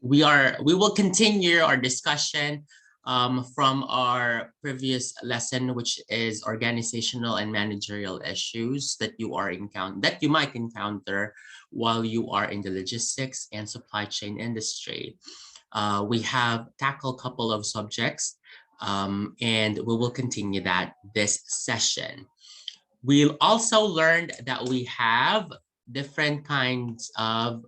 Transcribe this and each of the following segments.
We will continue our discussion from our previous lesson, which is organizational and managerial issues that you might encounter while you are in the logistics and supply chain industry. We have tackled a couple of subjects, and we will continue that this session. We'll also learn that we have different kinds of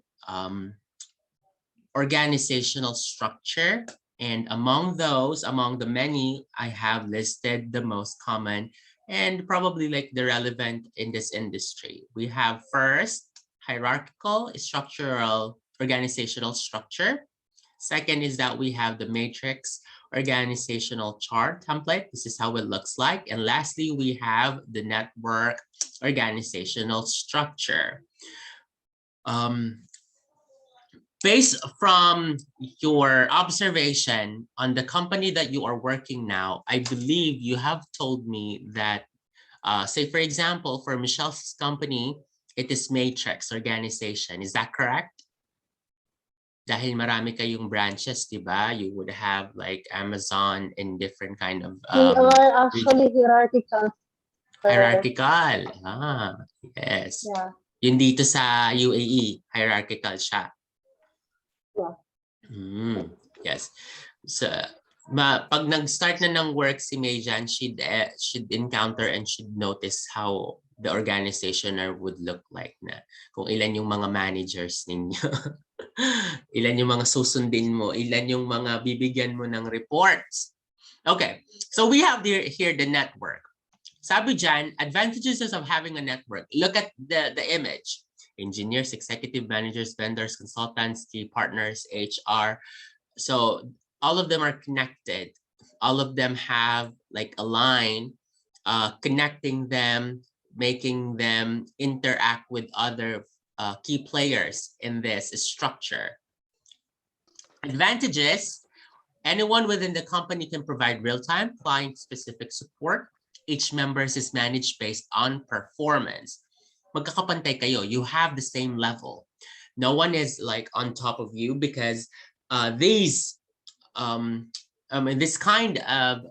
organizational structure. And among the many, I have listed the most common and probably like the relevant in this industry. We have first, hierarchical structural organizational structure. Second is that we have the matrix organizational chart template. This is how it looks like. And lastly, we have the network organizational structure. Based from your observation on the company that you are working now, I believe you have told me that, say for example, for Michelle's company, it is matrix organization. Is that correct? Dahil marami kayong branches, diba? You would have like Amazon in different kind of... we are actually hierarchical. Hierarchical. Yes. Yeah. Yun dito sa UAE, hierarchical siya. Yeah. Yes. So, pag nag-start na ng work si Mayjan, she'd encounter and she'd notice how the organization would look like na. Kung ilan yung mga managers ninyo. Ilan yung mga susundin mo. Ilan yung mga bibigyan mo ng reports. Okay. So we have here the network. Sabi dyan, advantages of having a network. Look at the image. Engineers, executive managers, vendors, consultants, key partners, HR. So all of them are connected. All of them have like a line connecting them, making them interact with other key players in this structure. Advantages, anyone within the company can provide real-time client-specific support. Each member is managed based on performance. Magkakapantay kayo, you have the same level. No one is like on top of you because this kind of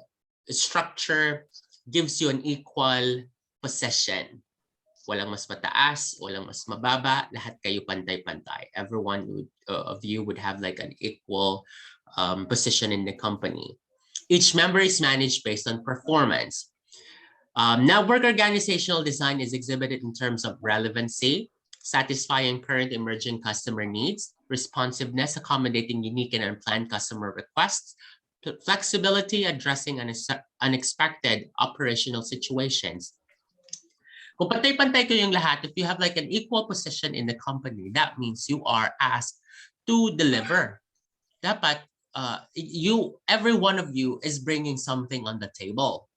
structure gives you an equal possession. Walang mas mataas, walang mas mababa, lahat kayo pantay-pantay. Everyone of you would have like an equal position in the company. Each member is managed based on performance. Network organizational design is exhibited in terms of relevancy, satisfying current emerging customer needs, responsiveness, accommodating unique and unplanned customer requests, flexibility, addressing unexpected operational situations. Kung pantay-pantay ko yung lahat, if you have like an equal position in the company, that means you are asked to deliver. Dapat, every one of you is bringing something on the table.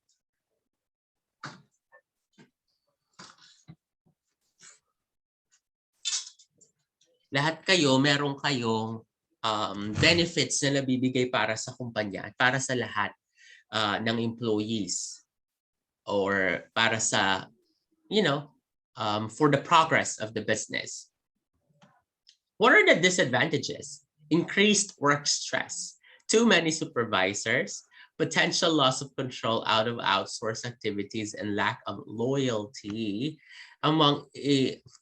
Lahat kayo, meron kayong benefits na nabibigay para sa kumpanya at para sa lahat ng employees or para sa, for the progress of the business. What are the disadvantages? Increased work stress, too many supervisors, potential loss of control out of outsourced activities, and lack of loyalty among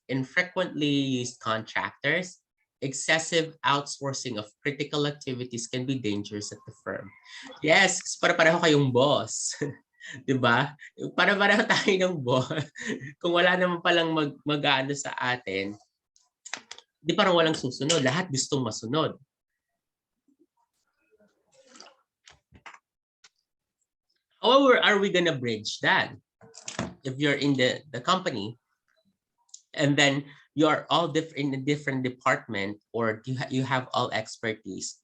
infrequently used contractors. Excessive outsourcing of critical activities can be dangerous at the firm. Yes, para-pareho kayong boss. Diba? Para-pareho tayo ng boss. Kung wala naman palang mag-ano sa atin, di parang walang susunod. Lahat gustong masunod. How are we gonna bridge that? If you're in the company, and then you're all in a different department, or you have all expertise,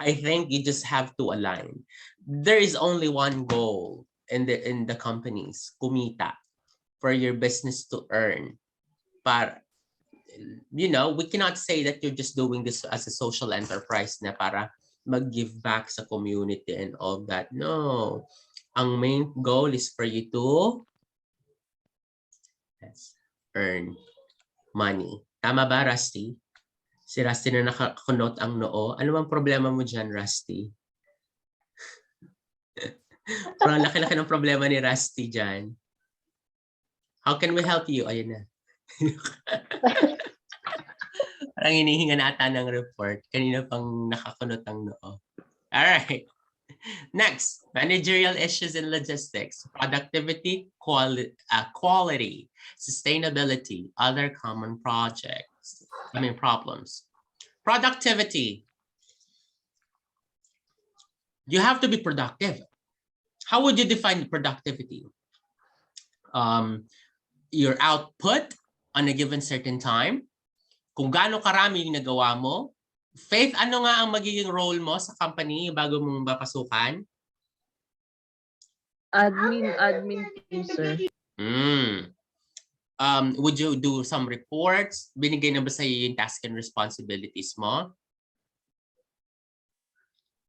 I think you just have to align. There is only one goal in the companies, kumita, for your business to earn. But we cannot say that you're just doing this as a social enterprise na para mag-give back sa community and all that. No. Ang main goal is for you to earn money. Tama ba, Rusty? Si Rusty na nakakunot ang noo. Ano bang problema mo dyan, Rusty? Parang laki-laki ng problema ni Rusty dyan. How can we help you? Ayun na. Parang hinihinga na ata ng report. Kanina pang nakakunot ang noo. Alright. Next, managerial issues in logistics, productivity, quality, sustainability, other common problems. Productivity. You have to be productive. How would you define productivity? Your output on a given certain time. Kung gaano karami yung nagawa mo. Faith, ano nga ang magiging role mo sa company bago mong mapasukan? Admin team, sir. Would you do some reports? Binigay na ba sa iyo yung task and responsibilities mo?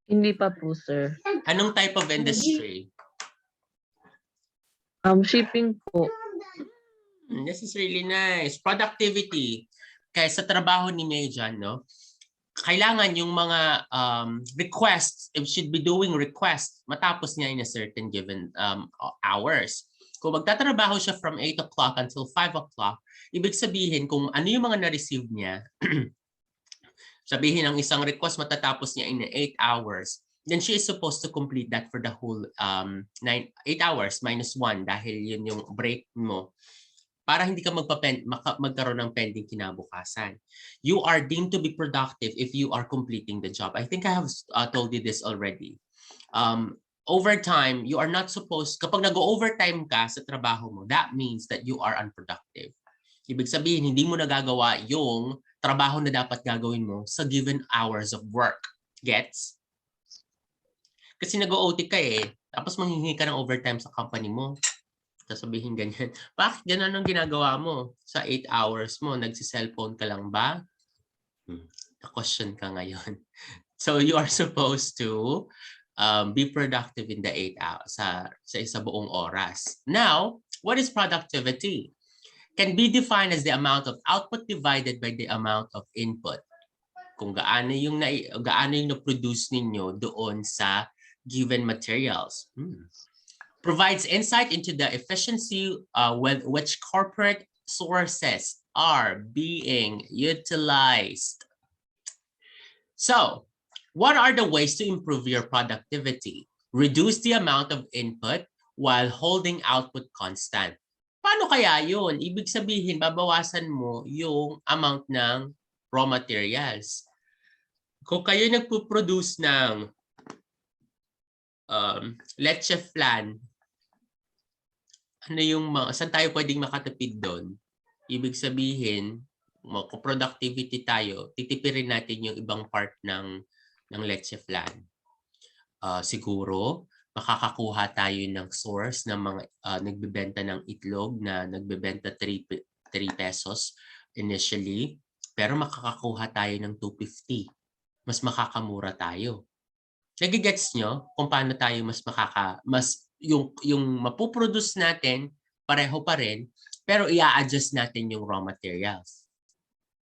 Hindi pa po, sir. Anong type of industry? Shipping po. This is really nice. Productivity. Kaya sa trabaho ni Mejan, no? Kailangan yung mga requests, if should be doing requests, matapos niya in a certain given hours. Kung magtatrabaho siya from 8 o'clock until 5 o'clock, ibig sabihin kung ano yung mga na-receive niya, sabihin ang isang request matatapos niya in 8 hours, then she is supposed to complete that for the whole 8 hours minus 1 dahil yun yung break mo para hindi ka magkaroon ng pending kinabukasan. You are deemed to be productive if you are completing the job. I think I have told you this already. Overtime, you are not supposed, kapag nag-overtime ka sa trabaho mo, that means that you are unproductive. Ibig sabihin, hindi mo nagagawa yung trabaho na dapat gagawin mo sa given hours of work. Gets? Kasi nag-OT ka eh, tapos manghihingi ka ng overtime sa company mo. Sasabihin ganyan, bakit ganun ang ginagawa mo? Sa 8 hours mo, nagsi-cellphone ka lang ba? Na-question ka ngayon. So you are supposed to be productive in the 8 hours sa isa buong oras. Now, what is productivity? Can be defined as the amount of output divided by the amount of input. Kung gaano yung na-produce ninyo doon sa given materials. Provides insight into the efficiency with which corporate sources are being utilized. So, what are the ways to improve your productivity? Reduce the amount of input while holding output constant. Paano kaya yun? Ibig sabihin, babawasan mo yung amount ng raw materials. Kung kayo nagpo-produce ng leche flan, ano yung saan tayo pwedeng makatipid doon? Ibig sabihin, kung productivity tayo, titipirin natin yung ibang part ng leche flan. Siguro, makakakuha tayo ng source ng mga nagbebenta ng itlog na nagbebenta 3 pesos initially, pero makakakuha tayo ng 250. Mas makakamura tayo. Nagigets nyo kung paano tayo yung mapuproduce natin, pareho pa rin, pero i-adjust natin yung raw materials.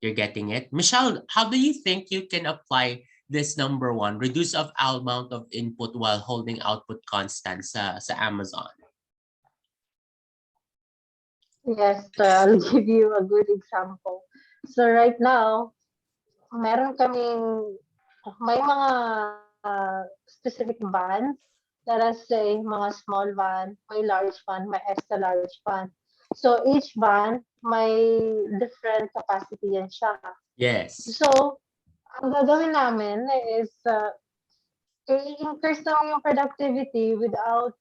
You're getting it? Michelle, how do you think you can apply this number 1, reduce of amount of input while holding output constant sa Amazon? Yes, I'll give you a good example. So right now, may mga specific vans. Let us say, mga small van, may large van, may extra large van. So each van, may different capacity yan siya. Yes. So, ang gagawin namin is i-increase naman yung productivity without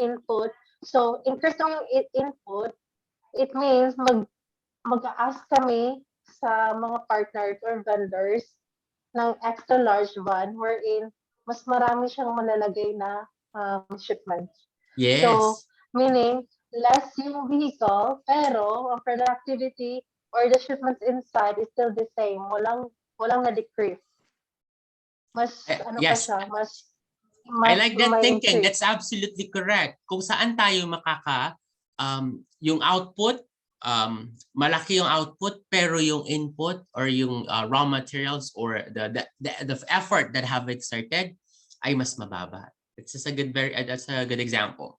input. So, increase naman yung input. It means mag-ask kami sa mga partners or vendors ng extra large van wherein mas marami siyang malalagay na shipments. Yes. So, meaning, less yung vehicle, pero ang productivity or the shipments inside is still the same. Walang na-decrease. Mas, yes. pa siya, I like that thinking. Increase. That's absolutely correct. Kung saan tayo yung output malaki yung output pero yung input or yung raw materials or the effort that have exerted ay mas mababa. That's a good example.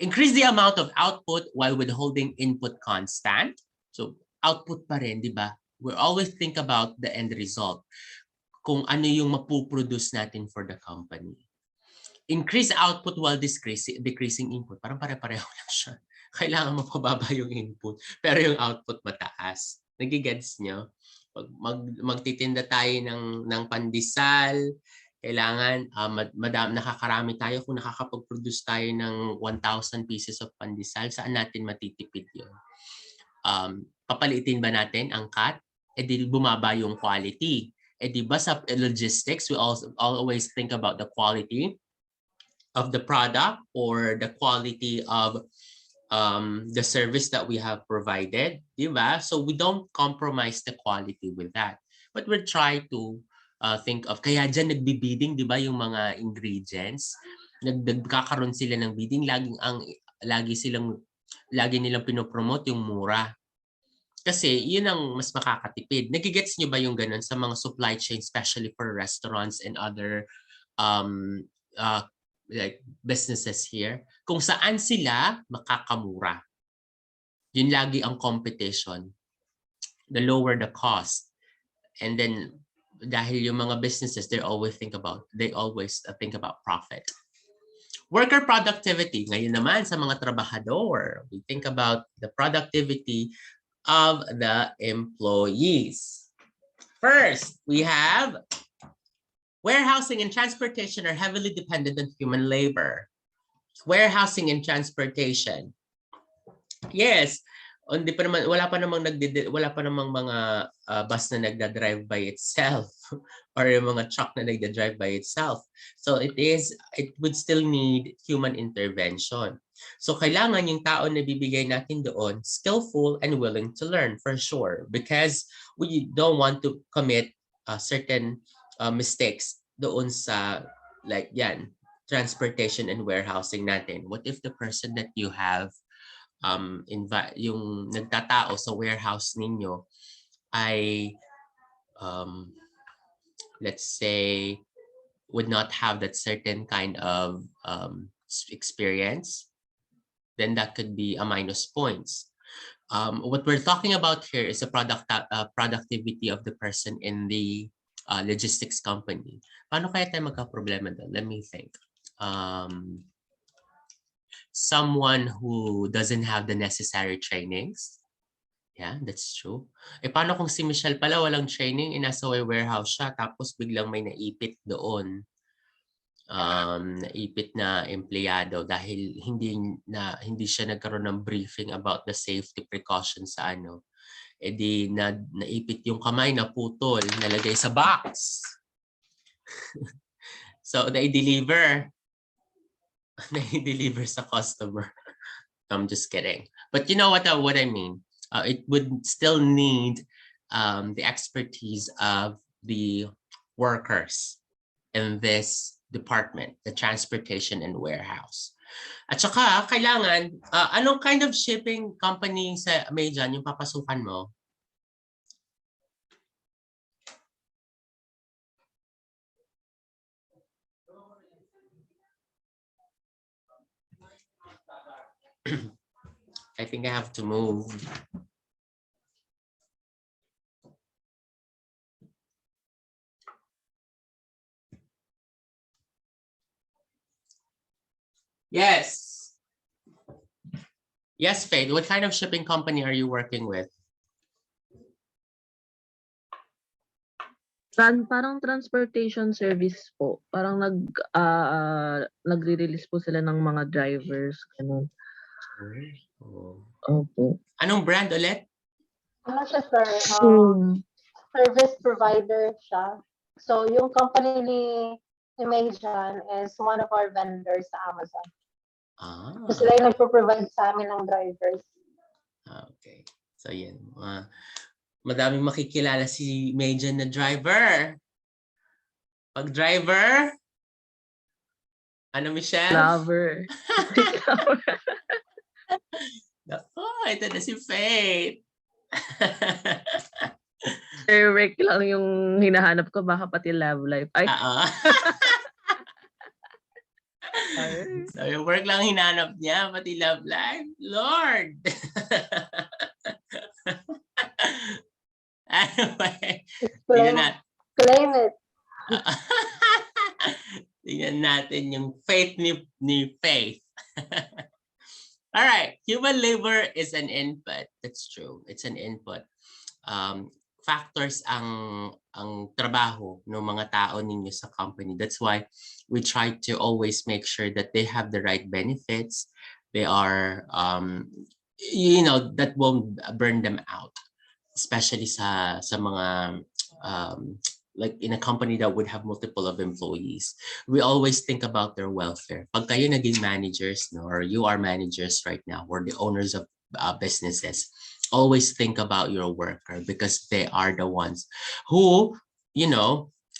Increase the amount of output while withholding input constant. So output pa rin, di ba? We always think about the end result. Kung ano yung mapuproduce natin for the company. Increase output while decreasing input. Parang pare-pareho lang siya. Kailangan mapababa yung input, pero yung output mataas. Nagigets nyo? Magtitinda tayo ng pandesal, kailangan nakakarami tayo. Kung nakakapag-produce tayo ng 1,000 pieces of pandesal, saan natin matitipid yun? Papalitin ba natin ang cut? Di bumaba yung quality. Di ba sa logistics, we always think about the quality of the product or the quality of the service that we have provided, di ba? So we don't compromise the quality with that. But we try to think of, kaya dyan nagbibidding, di ba, yung mga ingredients, nagkakaroon sila ng bidding, lagi nilang pinopromote yung mura. Kasi yun ang mas makakatipid. Nagigets nyo ba yung ganun sa mga supply chain, especially for restaurants and other like businesses here, kung saan sila makakamura. Yun lagi ang competition. The lower the cost. And then dahil yung mga businesses, they always think about profit. Worker productivity. Ngayon naman sa mga trabahador, we think about the productivity of the employees. First, we have warehousing and transportation are heavily dependent on human labor. Warehousing and transportation. Yes, wala pa namang mga bus na nagda-drive by itself or yung mga truck na nagda-drive by itself. So it would still need human intervention. So kailangan yung tao na bibigay natin doon skillful and willing to learn for sure, because we don't want to commit certain mistakes doon sa transportation and warehousing natin. What if the person that you have yung nagtatao sa warehouse ninyo ay let's say would not have that certain kind of experience? Then that could be a minus points. What we're talking about here is the productivity of the person in the logistics company. Paano kaya tayo magka-problema doon? Let me think. Someone who doesn't have the necessary trainings. Yeah, that's true. Paano kung si Michelle pala walang training, nasa warehouse siya, tapos biglang may naipit doon. Naipit na empleyado dahil hindi siya nagkaroon ng briefing about the safety precautions sa naipit yung kamay, naputol, nalagay sa box. So na-deliver sa customer. I'm just kidding. But you know what I mean? It would still need the expertise of the workers in this department, the transportation and warehouse. At saka, kailangan, anong kind of shipping company sa Majan yung papasukan mo? I think I have to move. Yes. Yes, Faith. What kind of shipping company are you working with? Parang transportation service po. Parang nagre-release po sila ng mga drivers. Ganun. Oh. Opo. Anong brand ulit? Ano siya, sir? Service provider siya. So, yung company ni Majan is one of our vendors sa Amazon. So, sila yung nagpo-provide sa amin ng drivers. Okay. So, yan. Madaming makikilala si Majan na driver. Pag driver, ano, Michelle? Lover. ito na si Faith. Sir Rick lang yung hinahanap ko, baka pati love life. Ay, Oo. ay. So, yung work lang hinanap niya, pati love life. Lord! Anyway, tingnan Claim, natin. claim it. Tingnan natin yung faith ni Faith. All right, human labor is an input. That's true. It's an input. Factors ang trabaho ng mga tao ninyo sa company. That's why we try to always make sure that they have the right benefits. They are, that won't burn them out, especially sa mga like in a company that would have multiple of employees. We always think about their welfare. Pag kayo naging managers, no, or you are managers right now, or the owners of businesses, always think about your worker because they are the ones who,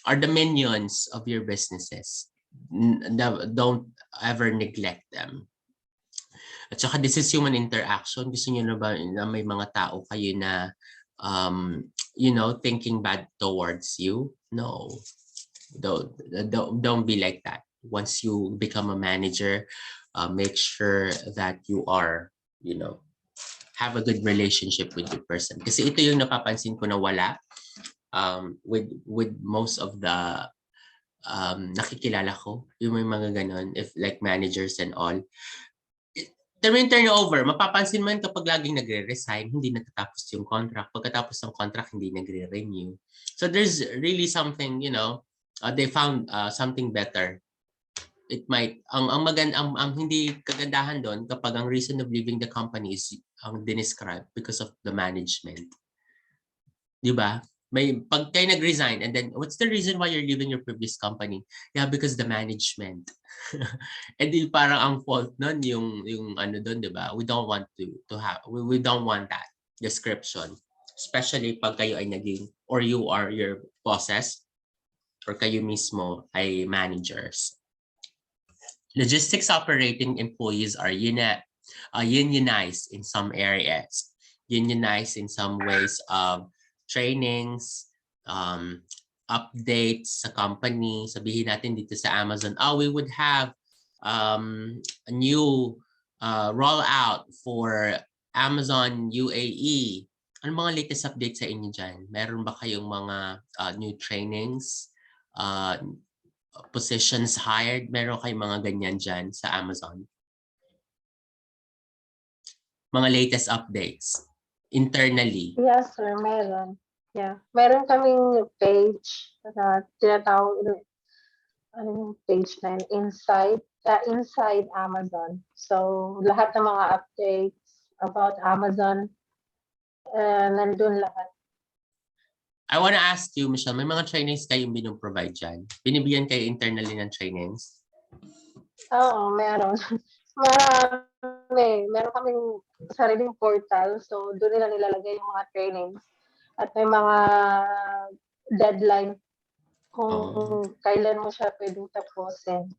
are the minions of your businesses. Don't ever neglect them. At saka this is human interaction. Gusto niyo na ba na may mga tao kayo na thinking bad towards you? No. Don't be like that. Once you become a manager, make sure that you are, have a good relationship with the person. Kasi ito yung napapansin ko na wala with most of the nakikilala ko, yung may mga ganon, if like managers and all. Turnover, mapapansin mo yun kapag laging nagre-resign, hindi natatapos yung contract. Pagkatapos ng contract, hindi nagre-renew. So there's really something, they found something better. It might, ang hindi kagandahan doon kapag ang reason of leaving the company is ang dinescribe because of the management. Di ba? Pag kayo nag-resign and then what's the reason why you're leaving your previous company? Yeah, because the management. And di parang ang fault nun yung ano doon, di ba? We don't want to have, we don't want that description. Especially pag kayo ay naging, or you are your bosses, or kayo mismo ay managers. Logistics operating employees are unionized in some areas. Unionized in some ways of trainings, updates sa company. Sabihin natin dito sa Amazon, we would have a new rollout for Amazon UAE. Ano mga latest updates sa inyo dyan? Meron ba kayong mga new trainings, positions hired? Meron kayong mga ganyan dyan sa Amazon? Mga latest updates internally. Yes, sir, meron. Yeah. Meron kaming page na tinatawag, ano yung page na yun? Inside Amazon. So, lahat ng mga updates about Amazon, nandun lahat. I want to ask you, Michelle, may mga trainings kayong binuprovide dyan? Binibigyan kayo internally ng trainings? Oo, meron. Marami. Meron kaming sariling portal. So, doon nila nilalagay yung mga trainings. At may mga deadline kung kailan mo siya pwedeng tapusin.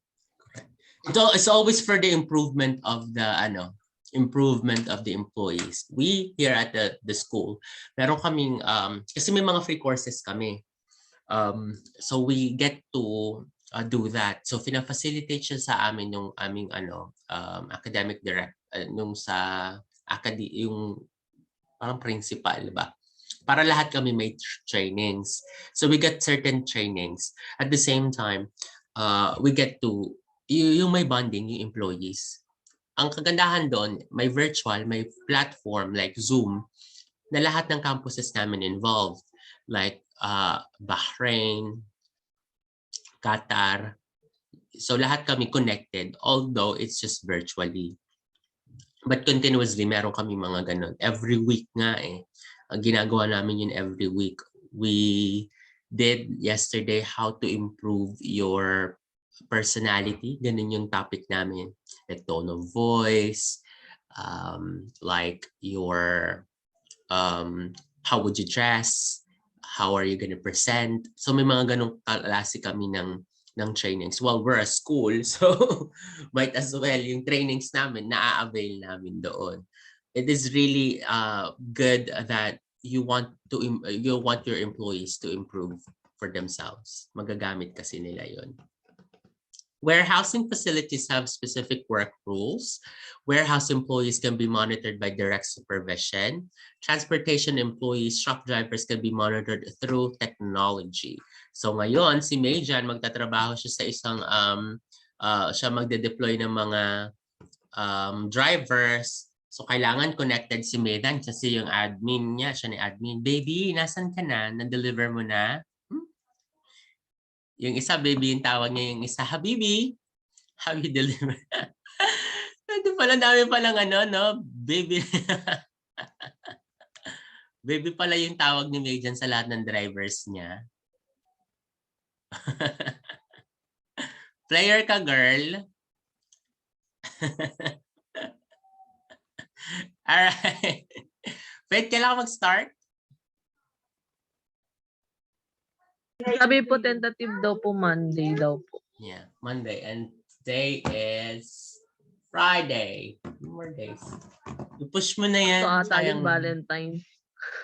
It's always for the improvement of the employees. We here at the school, meron kaming kasi may mga free courses kami. So we get to do that. So fina-facilitate siya sa amin yung aming academic nung sa yung parang principal ba. Para lahat kami may trainings. So we get certain trainings. At the same time, we get to yung may bonding, yung employees. Ang kagandahan doon, may virtual, may platform like Zoom na lahat ng campuses namin involved. Like Bahrain, Qatar. So lahat kami connected, although it's just virtually. But continuously, meron kami mga ganun. Every week nga ang ginagawa namin yun every week. We did yesterday how to improve your personality. Ganun yung topic namin. Like tone of voice, like your, how would you dress, how are you gonna present. So may mga ganong klase kami ng trainings. Well, we're a school, so might as well yung trainings namin na-avail namin doon. it is really good that you want your employees to improve for themselves. Magagamit kasi nila yon. Warehousing facilities have specific work rules. Warehouse employees can be monitored by direct supervision. Transportation employees, truck drivers can be monitored through technology. So ngayon, si Mayjan, magtatrabaho siya sa isang, siya magde-deploy ng mga drivers. So kailangan connected si Mayjan kasi yung admin niya, siya ni admin. Baby, nasan ka na? Na-deliver mo na? Yung isa, baby yung tawag niya. Yung isa, Habibi, how you deliver? Ito pala, dami palang no? Baby. Baby pala yung tawag ni May dyan sa lahat ng drivers niya. Player ka, girl. Alright. Faith, kailangan mag-start? Sabi po tentative daw po Monday daw po. Yeah, Monday. And today is Friday. 2 more days. I-push mo na yan. So ata yung Valentine's.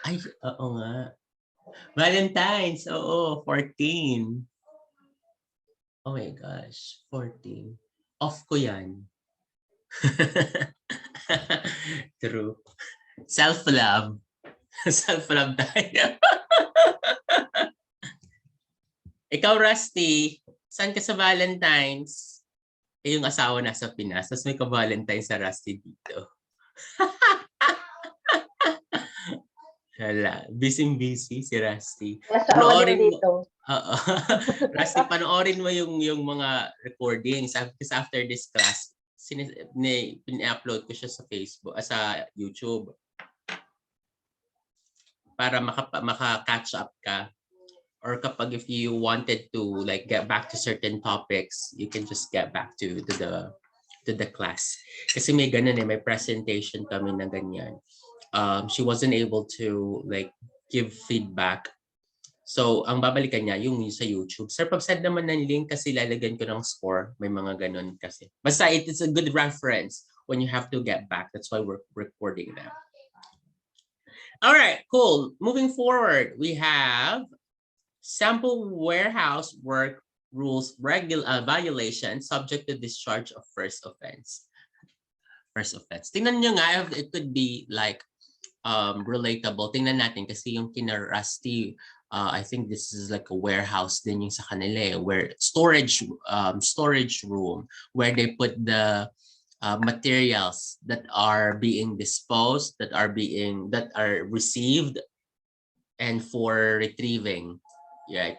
Ay, oo nga. Valentine's, oo, 14. Oh my gosh, 14. Off ko yan. True. Self-love. Self-love tayo. Ikaw, Rusty, saan ka sa Valentine's? Eh, yung asawa nasa Pinas, tapos may ka-Valentine sa Rusty dito. Hala, busy si Rusty. Asawa din dito. Oo. Rusty, panoorin mo yung mga recordings. Because after this class, pin-upload ko siya sa Facebook, sa YouTube. Para maka-catch up ka. Or kapag if you wanted to like get back to certain topics, you can just get back to the class. Kasi may ganun may presentation kami na ganyan. She wasn't able to like give feedback. So, ang babalikan niya yung sa YouTube. Sir, pag-send naman ng link kasi lalagyan ko ng score. May mga ganun kasi. Basta it's a good reference when you have to get back. That's why we're recording now. All right, cool. Moving forward, we have sample warehouse work rules violation subject to discharge of first offense. First offense. Tingnan nyo nga, it could be like relatable. Tingnan natin kasi yung kina Rusty, I think this is like a warehouse din yung sa kanila where storage room where they put the materials that are being disposed, that are received and for retrieving. Right.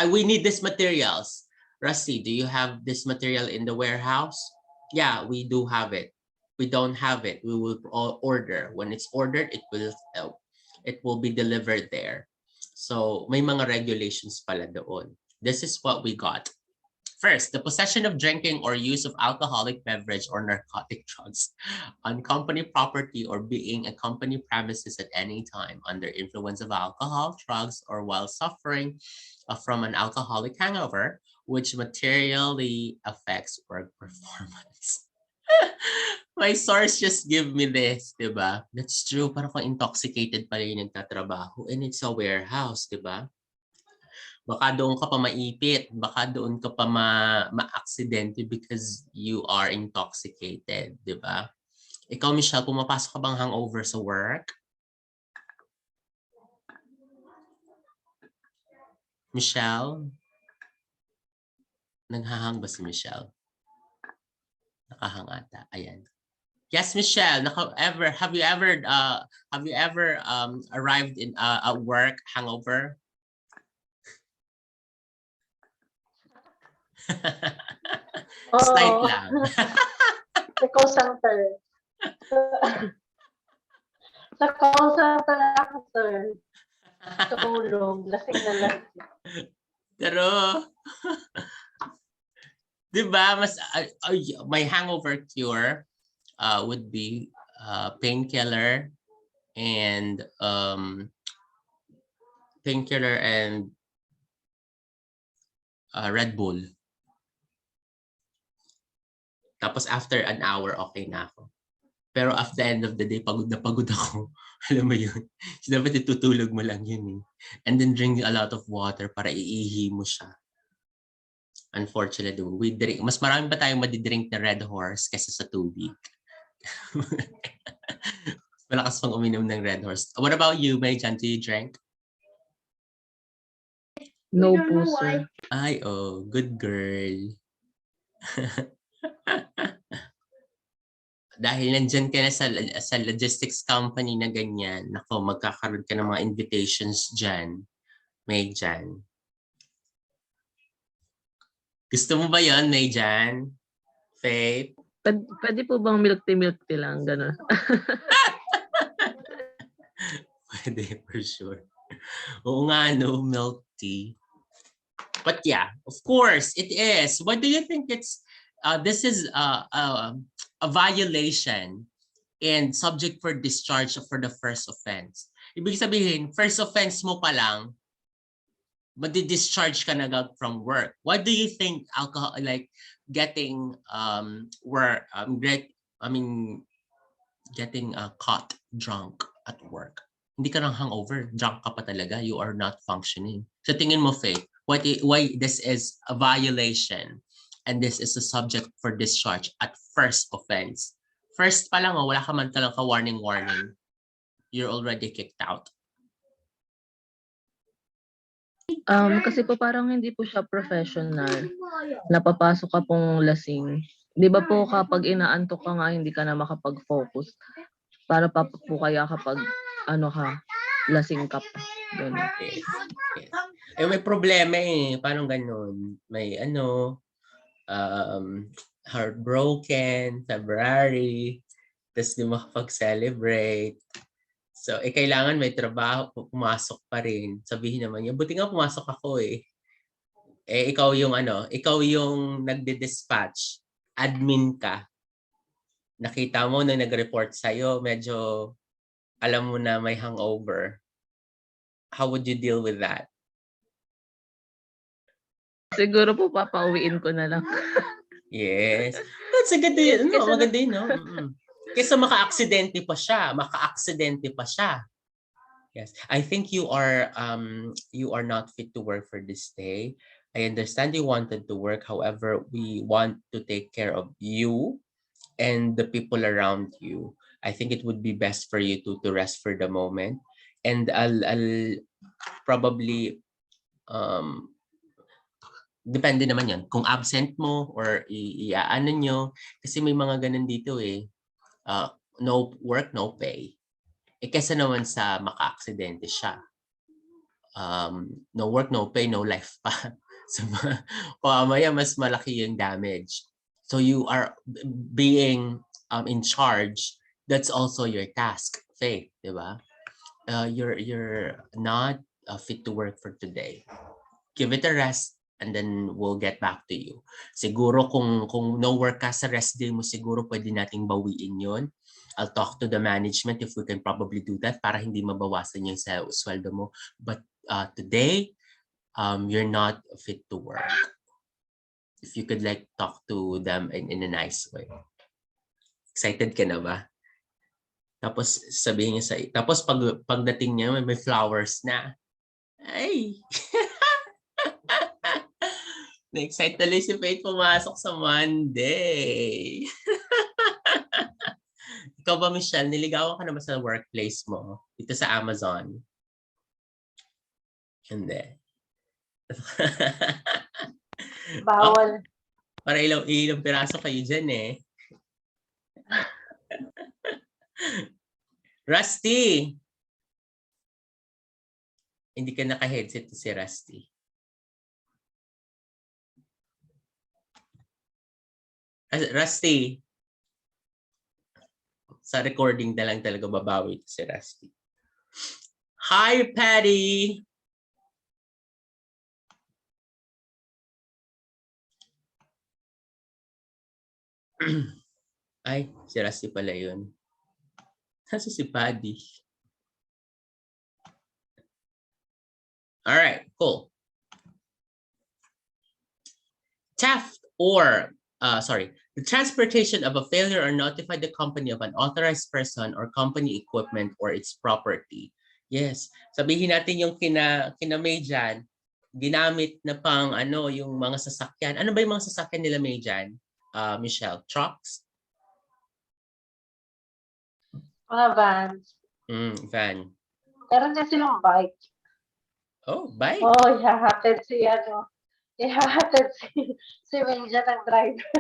We need these materials. Rusty, do you have this material in the warehouse? Yeah, we do have it. We don't have it. We will order. When it's ordered, it will be delivered there. So may mga regulations pala doon. This is what we got. First, the possession of drinking or use of alcoholic beverage or narcotic drugs on company property or being a company premises at any time under influence of alcohol, drugs, or while suffering from an alcoholic hangover, which materially affects work performance. My source just give me this, diba? That's true. Parang kung intoxicated pala yung nagtatrabaho and it's a warehouse, diba? Baka doon ka pa maipit, baka doon ka pa ma-aksidente because you are intoxicated, di ba? Ikaw, Michelle, pumapasok ka bang hangover sa work? Michelle? Naghahang ba si Michelle? Nakahang ata. Ayan. Yes, Michelle. Have you ever arrived in at work hangover? Slight lang. Sa call center. Sa call center ako, sir. Tulog. Lasing na lasing. Pero, di ba, my hangover cure would be painkiller and Red Bull. Tapos after an hour, okay na ako. Pero at the end of the day, pagod na pagod ako. Alam mo yun? So, dapat itutulog mo lang yun eh. And then drink a lot of water para iihi mo siya. Unfortunately, we drink. Mas marami pa tayong madidrink na Red Horse kaysa sa tubig. Malakas pang uminom ng Red Horse. What about you, Mayjan? Do you drink? No po, sir. Ay, oh, good girl. Dahil nandyan ka na sa logistics company na ganyan, nako, magkakaroon ka ng mga invitations dyan. Mayjan. Gusto mo ba yon, Mayjan? Faith? Pwede po bang milk tea lang, gano'n? Pwede, for sure. Oo nga, no, milk tea. But yeah, of course, it is. What do you think it's, this is a violation and subject for discharge for the first offense. Ibig sabihin, first offense mo pa lang, madi-discharge ka na agad from work. What do you think alcohol, like getting getting caught drunk at work? Hindi ka nang hangover, drunk ka pa talaga, you are not functioning. So tingin mo, Faith, why this is a violation and this is a subject for discharge at first offense? First pa lang, wala ka man talaga warning. You're already kicked out. Kasi po parang hindi po siya professional. Napapasok ka pong lasing. 'Di ba po kapag inaantok ka nga hindi ka na makapag-focus. Para pa po kaya kapag lasing ka pa. Ganun. Yes. Eh may problema eh. Paano ganun? May heartbroken, February, tapos di makapag-celebrate. So, kailangan may trabaho, pumasok pa rin. Sabihin naman niya, buti nga pumasok ako eh. Ikaw yung nagde-dispatch, admin ka. Nakita mo na nag-report sa'yo, medyo alam mo na may hangover. How would you deal with that? Siguro po papauwiin ko na lang. Yes. That's a good deal. No, maganda yun, no? Kesa maka-aksidente pa siya. Yes. I think you are not fit to work for this day. I understand you wanted to work. However, we want to take care of you and the people around you. I think it would be best for you to rest for the moment. And I'll probably depende naman yan. Kung absent mo or iaano nyo. Kasi may mga ganun dito eh. No work, no pay. Kesa naman sa maka-aksidente siya. No work, no pay, no life pa. So, mamaya mas malaki yung damage. So you are being in charge. That's also your task, Faith, di ba? You're not fit to work for today. Give it a rest and then we'll get back to you. Siguro kung no work ka sa rest day mo, siguro pwede nating bawiin yun. I'll talk to the management if we can probably do that para hindi mabawasan yung sa sweldo mo. But today, you're not fit to work. If you could like talk to them in a nice way. Excited ka na ba? Tapos sabihin niya tapos pagdating niya may flowers na. Ay! Na-excite tuloy si Faith pumasok sa Monday. Ikaw ba, Michelle, niligawan ka na ba sa workplace mo? Dito sa Amazon? Hindi. Bawal. Para ilang piraso kayo dyan eh. Rusty! Hindi ka naka-headset si Rusty. Rusty! Sa recording na lang talaga babawi si Rusty. Hi, Patty! Ay, si Rusty pala yun. Nasa si Paddy. Alright, cool. Theft or, The transportation of a failure or notify the company of an authorized person or company equipment or its property. Yes. Sabihin natin yung kina May dyan, ginamit na pang yung mga sasakyan. Ano ba yung mga sasakyan nila May dyan? Michelle, trucks? Mga vans. Van. Meron din silang bike. Oh, bike. Oh, ihahatid si Menja ng driver.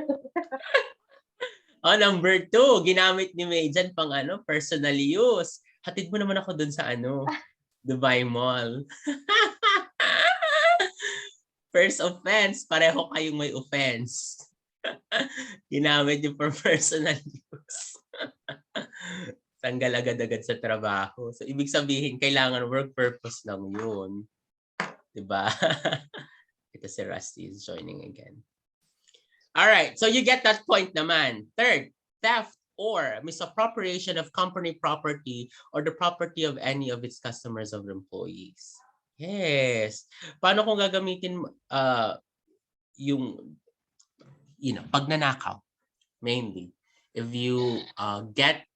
Oh, number 2, ginamit ni May dyan pang personal use. Hatid mo naman ako dun sa Dubai Mall. First offense, pareho kayong may offense. Ginamit yung for personal use. Tanggal agad-agad sa trabaho. So, ibig sabihin, kailangan work purpose lang yun. Diba? Ito si Rusty is joining again. All right, so you get that point naman. Third, theft or misappropriation of company property or the property of any of its customers or employees. Yes. Paano kung gagamitin yung pagnanakaw mainly if you get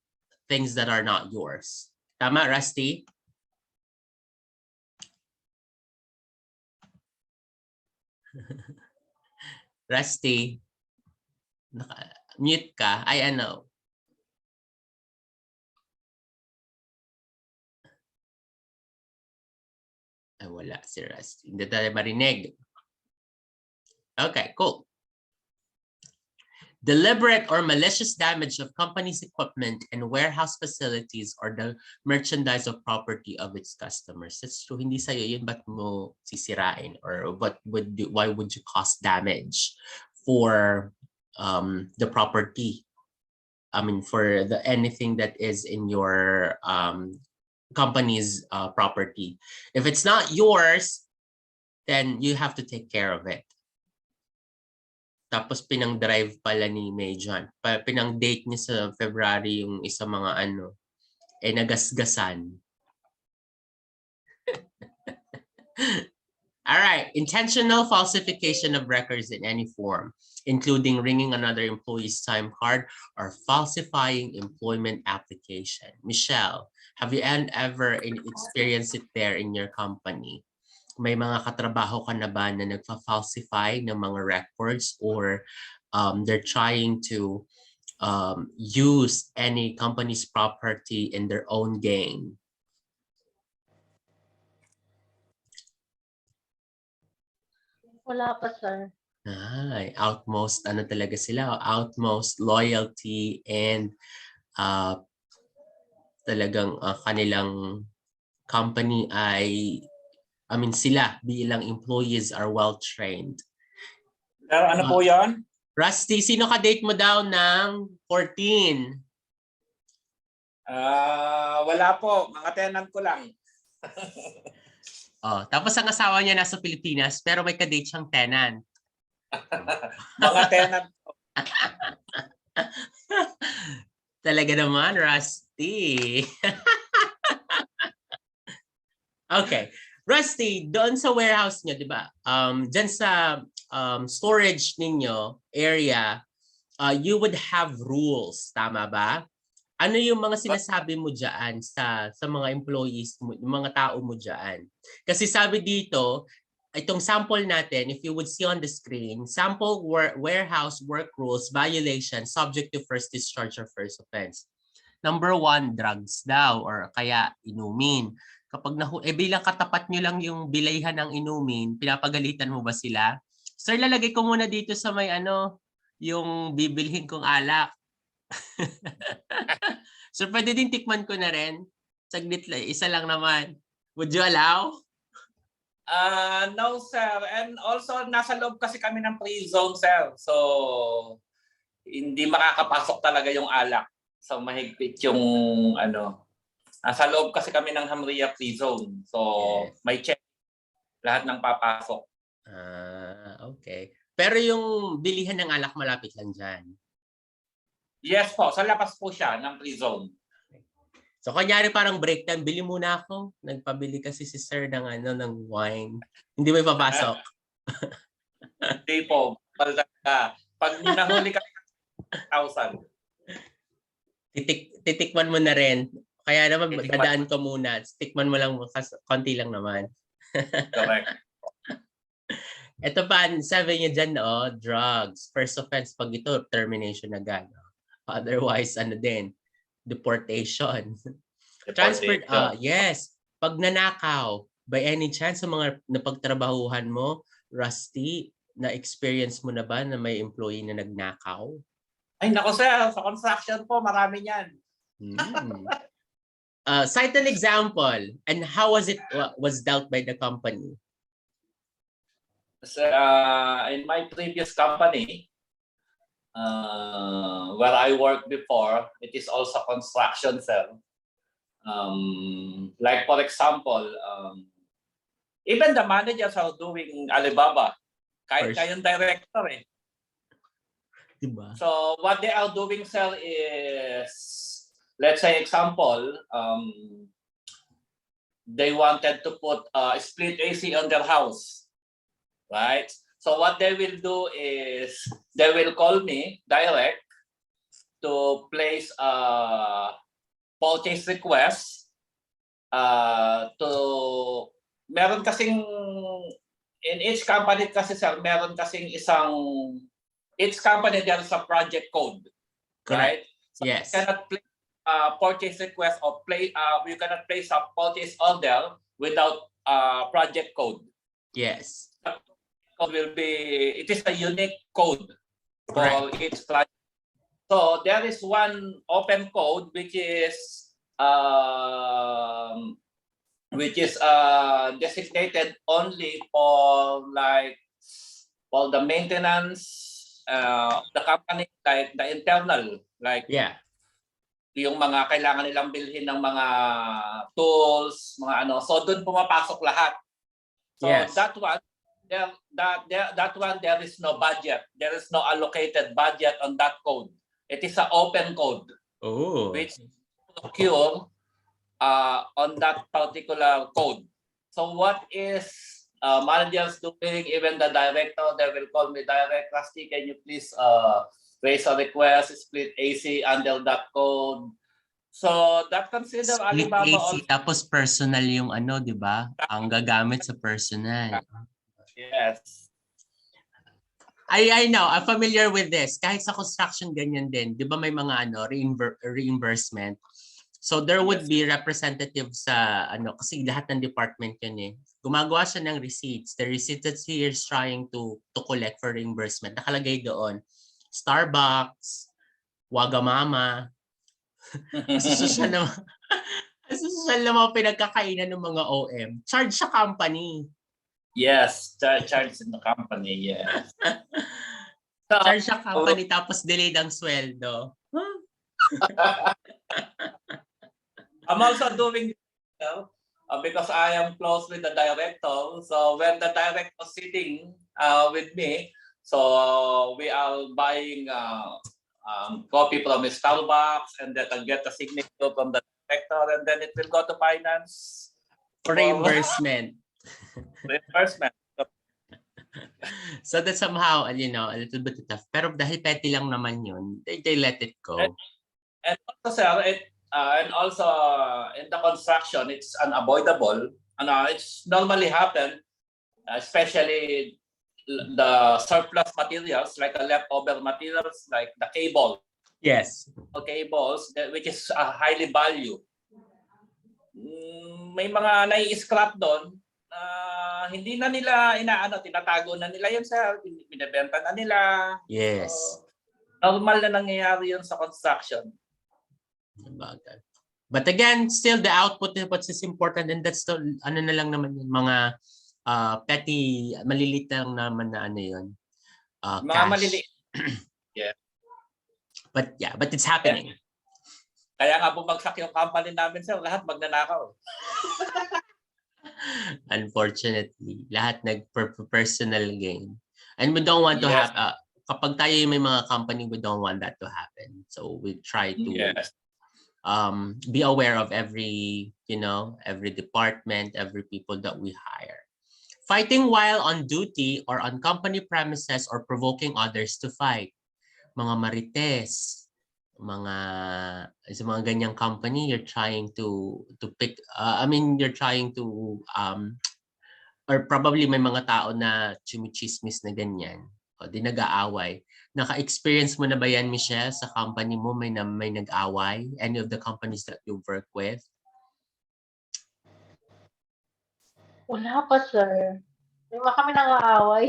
things that are not yours. Tama, Rusty? Rusty, mute ka. Ay, Ay, wala si Rusty. Hindi tayo marinig. Okay, cool. Deliberate or malicious damage of company's equipment and warehouse facilities or the merchandise of property of its customers. That's true. Hindi sa'yo yun, ba't mo sisirain? Or why would you cause damage for the property? I mean, for anything that is in your company's property. If it's not yours, then you have to take care of it. Tapos pinang-drive pala ni May John. Pinang-date niya sa February yung isa mga nagasgasan. All right, intentional falsification of records in any form, including ringing another employee's time card or falsifying employment application. Michelle, have you ever experienced it there in your company? May mga katrabaho ka na ba na nagfa-falsify ng mga records or they're trying to use any company's property in their own gain? Wala pa, sir. Ay, outmost talaga sila, outmost loyalty and talagang kanilang company ay sila bilang employees are well-trained. Pero ano po yon? Rusty, sino ka-date mo daw ng 14? Wala po. Mga tenant ko lang. Tapos ang asawa niya nasa Pilipinas pero may ka-date siyang tenant. Mga tenant ko. Talaga naman, Rusty. Okay. Rusty, doon sa warehouse niyo, di ba? Diyan sa storage ninyo area, you would have rules, tama ba? Ano yung mga sinasabi mo diyan sa mga employees mo, yung mga tao mo diyan? Kasi sabi dito, itong sample natin, if you would see on the screen, sample warehouse work rules violation subject to first discharge or first offense. Number 1, drugs daw or kaya inumin. Kapag bilang katapat nyo lang yung bilayhan ng inumin, pinapagalitan mo ba sila? Sir, lalagay ko muna dito sa may yung bibilhin kong alak. So, pwede din tikman ko na rin. Saglit lang, isa lang naman. Would you allow? No, sir. And also, nasa loob kasi kami ng free zone, sir. So, hindi makakapasok talaga yung alak. So, mahigpit yung nasa loob kasi kami ng Hamria free zone. So, yes. May check lahat ng papasok. Okay. Pero yung bilihan ng alak malapit lang dyan? Yes po. Sa labas po siya ng free zone. So, kunyari parang break time, bili muna ako. Nagpabili kasi si sir ng wine. Hindi mo ipapasok? Hindi po. Pag nahuli ka 1,000. Titikman mo na rin. Kaya naman, Titikman. dadaan ko muna. Tikman mo lang, konti lang naman. Correct. Ito pa, sabi niya dyan, drugs. First offense, pag ito, termination agad. Otherwise, deportation. Transfer, yes. Pag nanakaw, by any chance, sa mga napagtrabahuhan mo, Rusty, na-experience mo na ba na may employee na nagnakaw? Ay, nako sir, sa construction po, marami yan. Cite an example and how was it was dealt by the company? So, in my previous company, where I worked before, it is also construction, sir. Like for example, even the managers are doing Alibaba. Kahit kayong director eh. Diba? So what they are doing, sir, is, let's say example, they wanted to put split AC on their house, right? So what they will do is they will call me direct to place a purchase request to, meron kasing, in each company kasi sir, meron kasing each company there is a project code. Correct. Right? So yes. you cannot place a purchase request or you cannot place a purchase order without project code. Yes. Code will be, it is a unique code for Correct. each project. So there is one open code which is designated only for the maintenance of the company, like the internal, like yung mga kailangan nilang bilhin ng mga tools, mga ano. So doon pumapasok lahat. So that one, there is no budget. There is no allocated budget on that code. It is an open code, which occur on that particular code. So what is managers doing? Even the director, they will call me direct. Rusty, can you please raise a request, split AC under that code? So that consider split Alibaba AC, also. tapos personal yung di ba? Ang gagamit sa personal. Yes. I know, I'm familiar with this. Kahit sa construction, ganyan din. Di ba may mga reimbursement? So there would be representatives sa kasi lahat ng department yun eh. Gumagawa siya ng receipts. The receipts that he is trying to collect for reimbursement. Nakalagay doon. Starbucks, Wagamama. Social na mga pinagkakainan ng mga OM. Charge sa company. Yes, charge in the company, yes. Charge sa company tapos delayed ang sweldo. I'm also doing this because I am close with the director. So when the director is sitting with me, so we are buying coffee from Starbucks, and then I'll get a signature from the director, and then it will go to finance for reimbursement. Reimbursement. So that somehow, a little bit tough. Pero dahil petty lang naman yun, they let it go. And also, sir, and also in the construction, it's unavoidable. It's normally happen, especially the surplus materials, like the leftover materials, like the cable. Yes. Cables, which is highly value. May mga nai-scrap doon, hindi na nila tinatago na nila yun, sir. Binibenta na nila. Yes. Normal na nangyayari yun sa construction. But again, still the output is important, and that's the na lang naman yun, mga petty, malilit lang naman na yun. Mga cash. maliliit. Yeah. But it's happening. Kaya nga bumagsak yung company namin, sir, lahat magnanakaw. Unfortunately, lahat personal gain. And we don't want to have kapag tayo may mga company, we don't want that to happen. So we try to be aware of every department, every people that we hire. Fighting while on duty or on company premises or provoking others to fight. mga marites, sa mga ganyang company, you're trying to pick, you're trying to, or probably may mga tao na chumichismis na ganyan, o di nag-aaway. Naka-experience mo na ba yan, Michelle, sa company mo may nag-away? Any of the companies that you work with? Wala pa, sir. Hindi ba kami nang-aaway?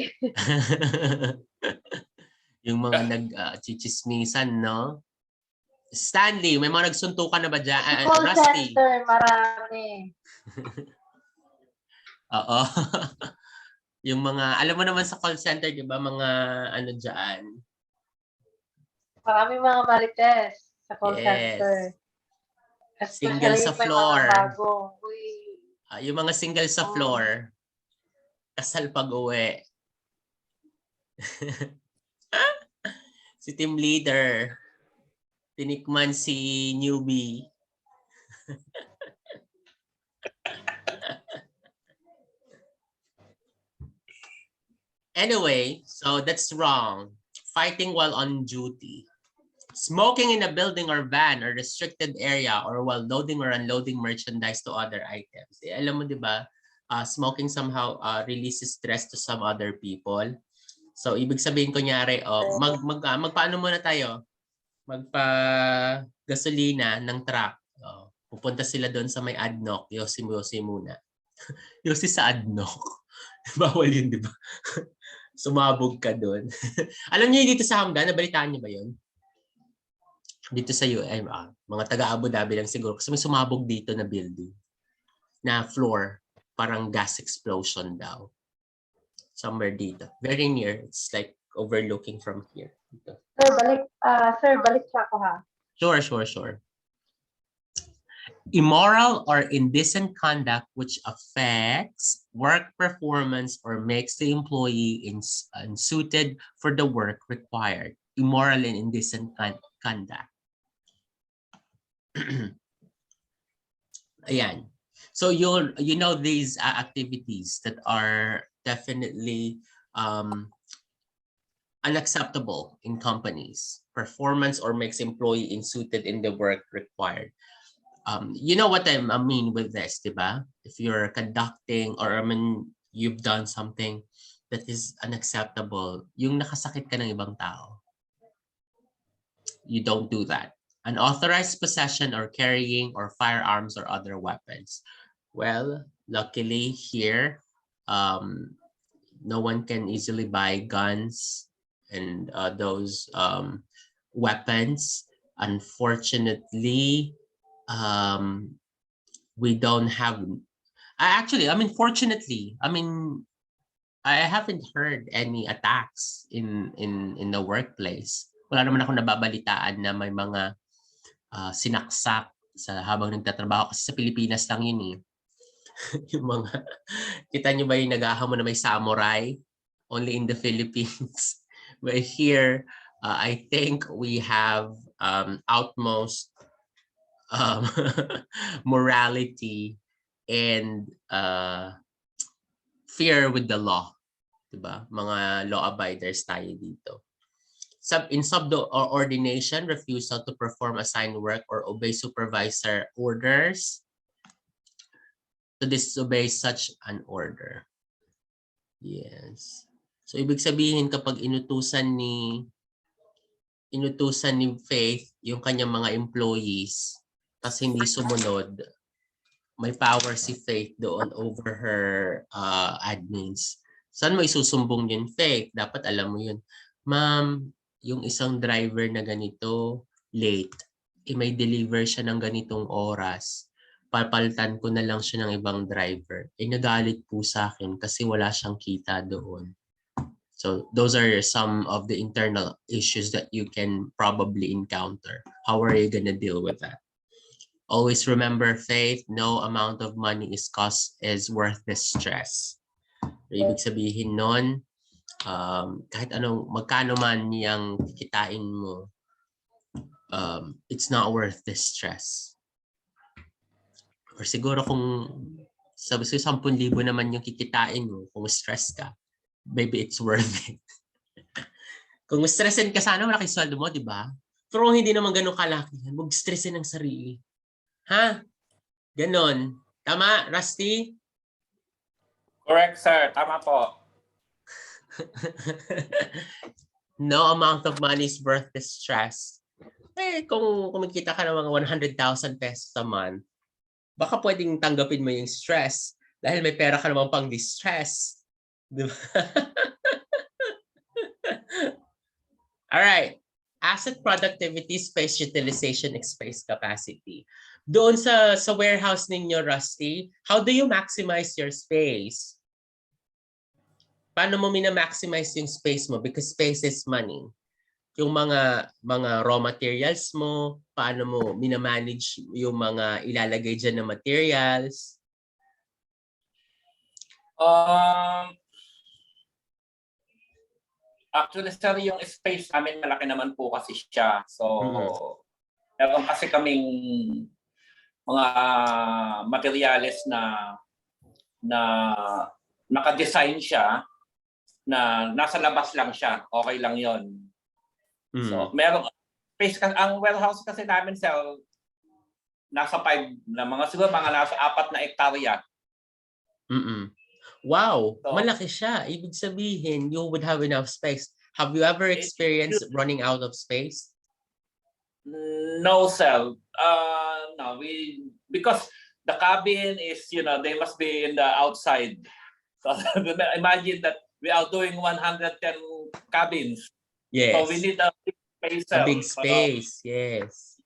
Yung mga nag-chichismisan, no? Stanley, may mga nagsuntukan na ba dyan? Sa call Rusty? center, marami. Oo. Yung mga, alam mo naman sa call center, di ba, mga ano dyan? Marami mga marites sa call center. Yes. Single Especially sa may floor. mga bago. Uy. Yung mga single sa floor. Kasal pag-uwi. Si team leader. Tinikman si newbie. Anyway, so that's wrong. Fighting while on duty. Smoking in a building or van or restricted area or while loading or unloading merchandise to other items. Alam mo, di ba, smoking somehow releases stress to some other people. So, ibig sabihin, kunyari, magpaano muna tayo? Magpa-gasolina ng truck. Pupunta sila doon sa may ADNOC. Yosi muna. Yosi sa ADNOC. Bawal yun, di ba? Sumabog ka doon. Alam niyo dito sa Hamdan, nabalitaan niyo ba yun? Dito sa mga taga Abu Dhabi lang siguro kasi may sumabog dito na building na floor, parang gas explosion daw. Somewhere dito. Very near. It's like overlooking from here. Dito. Sir, balik siya ako ha. Sure. Immoral or indecent conduct which affects work performance or makes the employee unsuited for the work required. Immoral and indecent conduct. Ayan. So you know these activities that are definitely unacceptable in companies. Performance or makes employee unsuited in the work required. You know what I mean with this, diba? If you're conducting or you've done something that is unacceptable, yung nakasakit ka ng ibang tao. You don't do that. Unauthorized possession or carrying or firearms or other weapons. Well, luckily here, no one can easily buy guns and those weapons. Unfortunately, we don't have. Fortunately, I haven't heard any attacks in the workplace. Wala naman ako nababalitaan na may mga sinaksak sa habang nagtatrabaho kasi sa Pilipinas lang yun eh. Yung mga, kita nyo ba yung naghahamon na may samurai? Only in the Philippines. But here, I think we have utmost morality and fear with the law. Diba? Mga law abiders tayo dito. Insubordination, refusal to perform assigned work or obey supervisor orders, to disobey such an order. Yes. So ibig sabihin kapag inutusan ni Faith yung kanyang mga employees tapos hindi sumunod, may power si Faith doon over her admins. Saan mo isusumbong yun, Faith? Dapat alam mo yun. Ma'am, yung isang driver na ganito, late, may deliver siya ng ganitong oras. Papalitan ko na lang siya ng ibang driver. Nagalit po sa akin kasi wala siyang kita doon. So those are some of the internal issues that you can probably encounter. How are you gonna deal with that? Always remember, Faith, no amount of money is worth the stress. Ibig sabihin nun, kahit anong magkano man niyang kikitain mo, it's not worth the stress. Or siguro kung sabi ko 10,000 naman yung kikitain mo, kung stress ka, maybe it's worth it. Kung stressin ka sana, malaki sweldo mo, di ba? Pero kung hindi naman ganun kalaki, mag-stressin ang sarili. Ha? Ganon. Tama, Rusty? Correct, sir. Tama po. No amount of money is worth the stress. Eh, kung kumikita ka ng mga 100,000 pesos a month, baka pwedeng tanggapin mo yung stress dahil may pera ka naman pang distress. Di ba? All right. Asset productivity, space utilization, and space capacity. Doon sa warehouse ninyo, Rusty, how do you maximize your space? Paano mo mina-maximize yung space mo? Because space is money. Yung mga raw materials mo, paano mo mina-manage yung mga ilalagay dyan na materials? Actually, sir, yung space namin malaki naman po kasi siya. So, meron kasi kaming mga materials na naka-design siya na nasa labas lang siya. Okay lang yon. So, merong space. Ang warehouse kasi namin, sir, nasa 5 na mga siguro mga nasa 4 na hektarya. Wow, So, malaki siya. Ibig sabihin, you would have enough space. Have you ever experienced running out of space? No, sir. No, because the cabin is, they must be in the outside. So imagine that we are doing 110 cabins. Yes. So we need a big space. A big space, yes.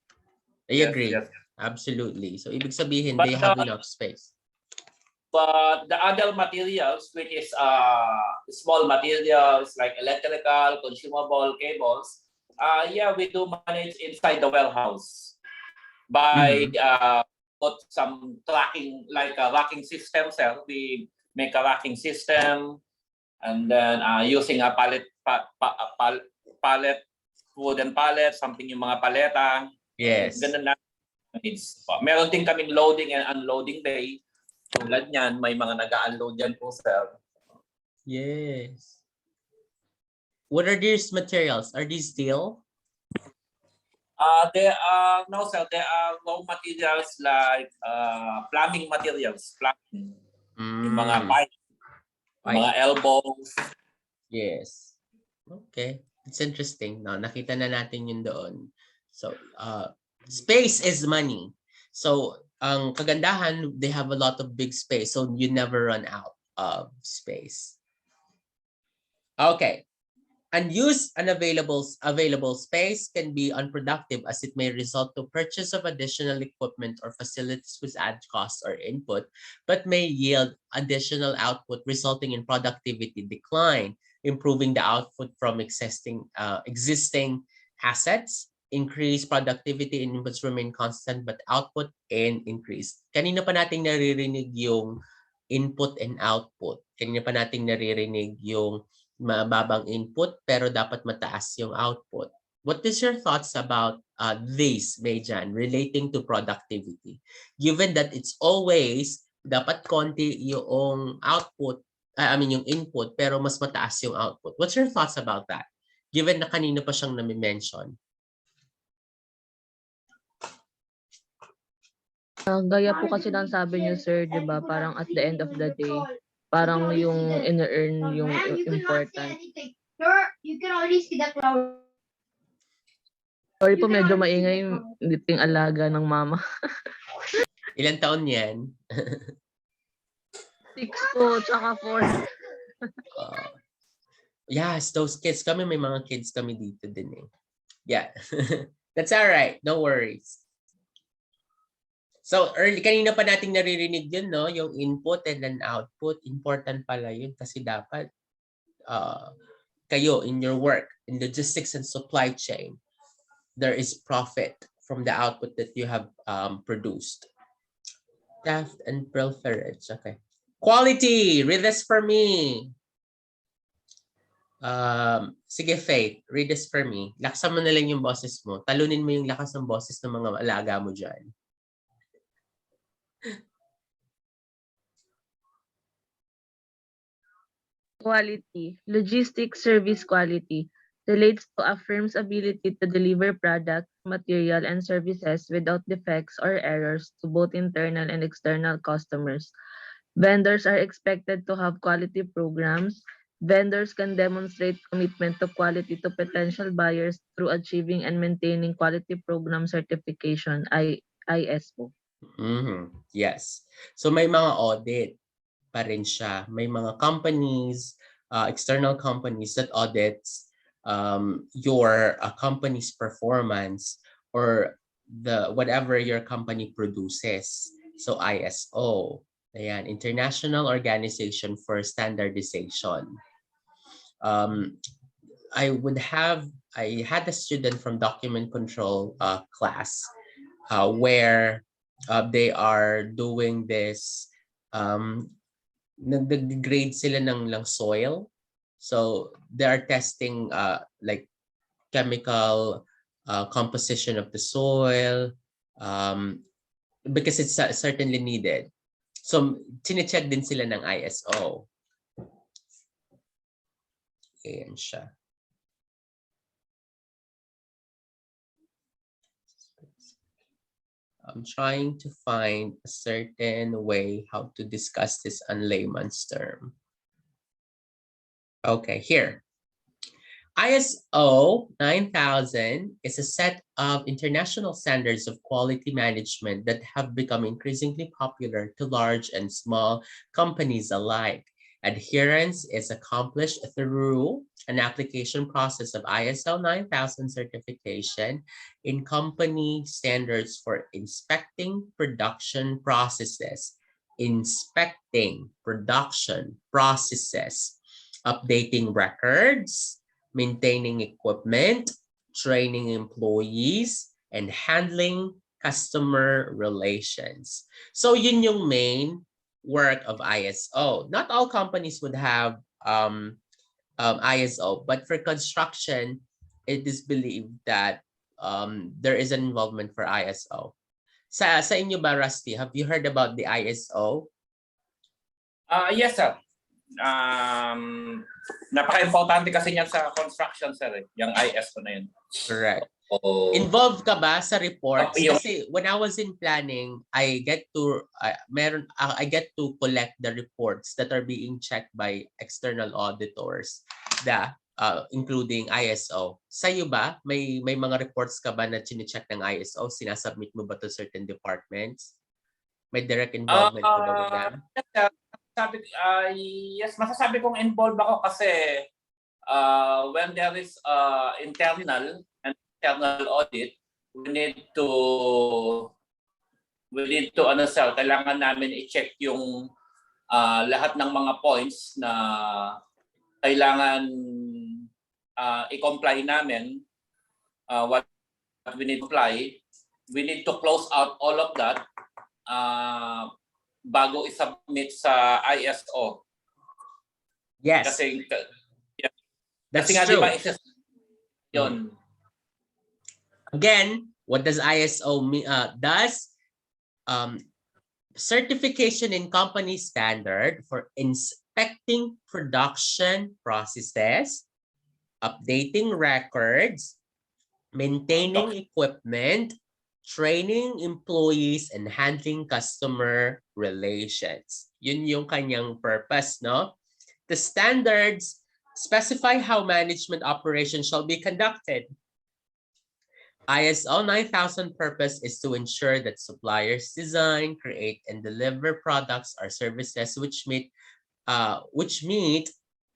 I agree. Yes. Absolutely. So ibig sabihin, But they have enough space. But the other materials, which is small materials like electrical, consumable, cables, we do manage inside the warehouse by put some tracking, like a racking system. So we make a racking system, and then using a pallet, wooden pallet, something yung mga paleta. Yes. Ganun na. Meron din kaming loading and unloading bay. Tulad niyan, may mga nag-unload yan po, sir. Yes. What are these materials? Are these steel? There are, no, sir, there are raw materials like plumbing materials. Plumbing. Yung mga pipe, mga elbows. Yes. Okay. It's interesting. No, nakita na natin yun doon. So, space is money. So, ang kagandahan, they have a lot of big space. So, you never run out of space. Okay. Unused and available space can be unproductive as it may result to purchase of additional equipment or facilities which add costs or input, but may yield additional output resulting in productivity decline, improving the output from existing assets. Increase productivity and inputs remain constant but output and increase. Kanina pa nating naririnig yung input and output. Kanina pa nating naririnig yung mababang input pero dapat mataas yung output. What is your thoughts about this, Mejan, relating to productivity? Given that it's always dapat konti yung output, yung input pero mas mataas yung output. What's your thoughts about that? Given na kanina pa siyang nami-mention. Gaya po kasi ng sabi niyo, sir, di ba? Parang at the end of the day, parang yung in-earn yung important. You can already see the cloud. Sorry po, medyo maingay yung liting alaga ng mama. Ilan taon yan? 6 po, tsaka 4. Yes, those kids. Kami may mga kids kami dito din eh. Yeah. That's all right. No worries. So, kanina pa nating naririnig yun, no? Yung input and then output. Important pala yun kasi dapat kayo in your work, in logistics and supply chain, there is profit from the output that you have produced. Theft and pilferage. Okay. Quality. Read this for me. Sige, Faith. Read this for me. Laksan mo na lang yung boses mo. Talunin mo yung lakas ng boses ng mga alaga mo dyan. Quality. Logistics service quality. relates to a firm's ability to deliver products, material, and services without defects or errors to both internal and external customers. Vendors are expected to have quality programs. Vendors can demonstrate commitment to quality to potential buyers through achieving and maintaining quality program certification, ISO. Yes. So may mga audit pa rin siya. May mga companies, external companies that audits your company's performance or the whatever your company produces. So ISO, ayan, International Organization for Standardization. I had a student from document control class where they are doing this, nag-degrade sila ng soil. So they are testing like chemical composition of the soil because it's certainly needed. So tine-check din sila ng ISO. Ayan siya. I'm trying to find a certain way how to discuss this on layman's term. Okay, here. ISO 9000 is a set of international standards of quality management that have become increasingly popular to large and small companies alike. Adherence is accomplished through an application process of ISO 9000 certification in company standards for inspecting production processes, updating records, maintaining equipment, training employees, and handling customer relations. So yun yung main work of ISO. Not all companies would have ISO, but for construction, it is believed that there is an involvement for ISO. Sa inyo ba, Rusty, have you heard about the ISO? Yes, sir. Napaka-importante kasi niyan sa construction, sir, yung ISO na yun. Correct. Oh. Involved ka ba sa reports? Yung, Kasi when I was in planning, I get to collect the reports that are being checked by external auditors, including ISO. Sa'yo ba, may mga reports ka ba na chine-check ng ISO? Sinasubmit mo ba to certain departments? May direct involvement ka ba with them? Yes, masasabi kong involved ako kasi when there is internal and external audit, we need to kailangan namin i-check yung lahat ng mga points na kailangan i-comply namin, what we need to apply. We need to close out all of that bago i-submit sa ISO. Yes. Kasi that's nga true. Diba, yun. Again, what does ISO mean? Certification in company standard for inspecting production processes, updating records, maintaining equipment, training employees, and handling customer relations. Yun yung kanyang purpose, no? The standards specify how management operations shall be conducted. ISO 9000 purpose is to ensure that suppliers design, create, and deliver products or services which meet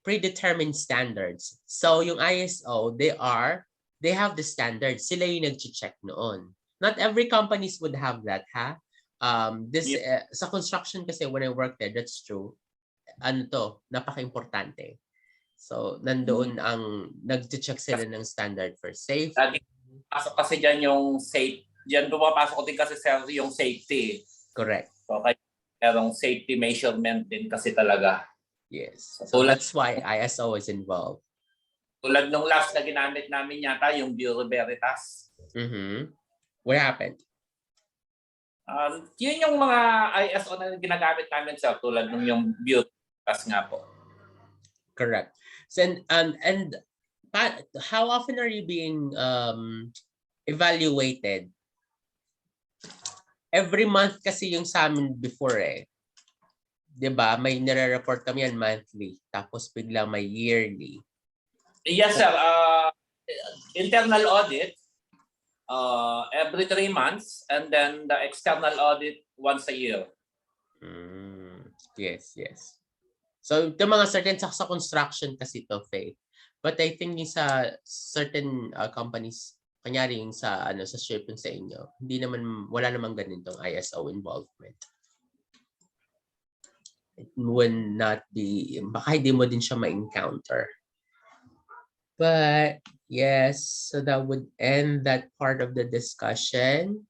predetermined standards. So yung ISO, they have the standards. Sila yung nag-check noon. Not every companies would have that, ha? Sa construction kasi when I worked there, that's true. Napaka-importante. So, nandoon ang nag-check sila ng standard for safety. Pasok kasi dyan yung safe. Dyan pumapasok din kasi yung safety. Correct. So, kaya merong safety measurement din kasi talaga. Yes. So, that's why ISO is involved. Tulad nung last na ginamit namin yata, yung Bureau Veritas. What happened? Yun yung mga ISO na ginagamit namin, sir, tulad nung yung Bureau Veritas nga po. Correct. So, and how often are you being evaluated? Every month kasi yung sa amin before eh. 'Di ba? May nire-report kami yan monthly. Tapos bigla may yearly. Yes, sir. Internal audit every 3 months, and then the external audit once a year. Yes, yes. So, yung mga certain sa construction kasi to, Faye. But I think yung sa certain companies, kanyari yung sa sa shipping sa inyo, wala namang ganitong ISO involvement. It would not be, baka hindi mo din siya ma-encounter. But yes, so that would end that part of the discussion.